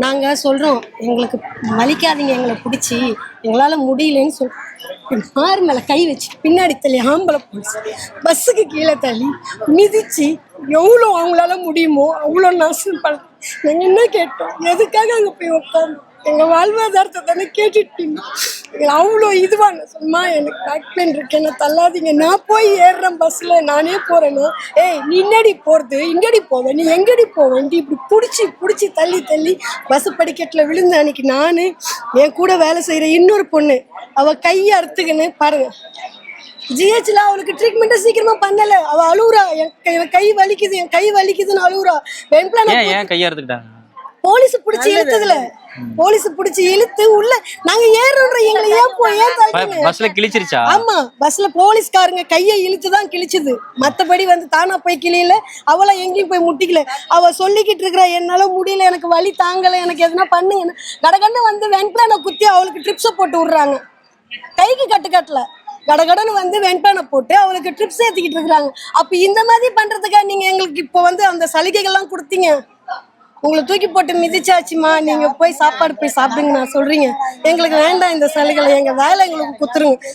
நாங்கள் சொல்கிறோம் எங்களுக்கு வலிக்காதீங்க, எங்களை பிடிச்சி எங்களால் முடியலன்னு மார் மேலே கை வச்சு பின்னாடி தள்ளி ஆம்பளை போலீஸ் பஸ்ஸுக்கு கீழே தள்ளி மிதிச்சு எவ்வளோ அவங்களால முடியுமோ அவ்வளோ நாசம் பண்ண. நாங்கள் என்ன கேட்டோம், எதுக்காக அங்கே போய் உட்காந்து எங்கள் வாழ்வாதாரத்தை தானே கேட்டுட்டீங்க. அவ்வளோ இதுவான சொன்னா எனக்கு பேக் பெயின் இருக்கு, என்ன தள்ளாதீங்க, நான் போய் ஏறுறேன் பஸ்ஸில், நானே போகிறேன்னா ஏய் நீ என்னடி போகிறது, இங்கடி போவேன், நீ எங்கடி போவேன், இப்படி பிடிச்சி தள்ளி தள்ளி பஸ் படிக்கட்டில் விழுந்த அன்னைக்கு நான் என் கூட வேலை செய்கிற இன்னொரு பொண்ணு அவள் கையை அறுத்துக்கின்னு பாருங்க. ஜிஹெச்ல அவளுக்கு ட்ரீட்மெண்ட்டை சீக்கிரமா பண்ணல, அவ அழுவுறா, என் கை வலிக்குது, என் கை வலிக்குதுன்னு அழுவுறா. ஏன் கையை எடுத்துக்கிட்டாங்க? போலீஸ் பிடிச்சி இழுத்ததுல, போலீஸ் பிடிச்சி இழுத்து உள்ள நாங்க ஏறோன்ற எங்களை ஏன் பஸ்ல கிழிச்சிருச்சா? ஆமா, பஸ்ல போலீஸ்காரங்க கையை இழுத்துதான் கிழிச்சுது, மத்தபடி தானா போய் கிளியில, அவளா எங்கேயும் போய் முட்டிக்கல. அவ சொல்லிக்கிட்டு இருக்கிற என்னால முடியல, எனக்கு வலி தாங்கல, எனக்கு எதுனா பண்ணுங்க, கடகன்னு வெண்பிளான குத்தி அவளுக்கு ட்ரிப்ஸை போட்டு விடுறாங்க, கைக்கு கட்டுக்கட்டல கடகடன்னு வெண்பானை போட்டு அவளுக்கு ட்ரிப்ஸ் ஏற்றிக்கிட்டு இருக்கிறாங்க. அப்போ இந்த மாதிரி பண்ணுறதுக்காக நீங்கள் எங்களுக்கு இப்போ அந்த சலுகைகள்லாம் கொடுத்தீங்க, உங்களை தூக்கி போட்டு மிதிச்சாச்சுமா, நீங்கள் போய் சாப்பாடு போய் சாப்பிடுங்க நான் சொல்கிறீங்க. எங்களுக்கு வேண்டாம் இந்த சலுகைகளை, எங்கள் வேலை எங்களுக்கு குத்துருங்க.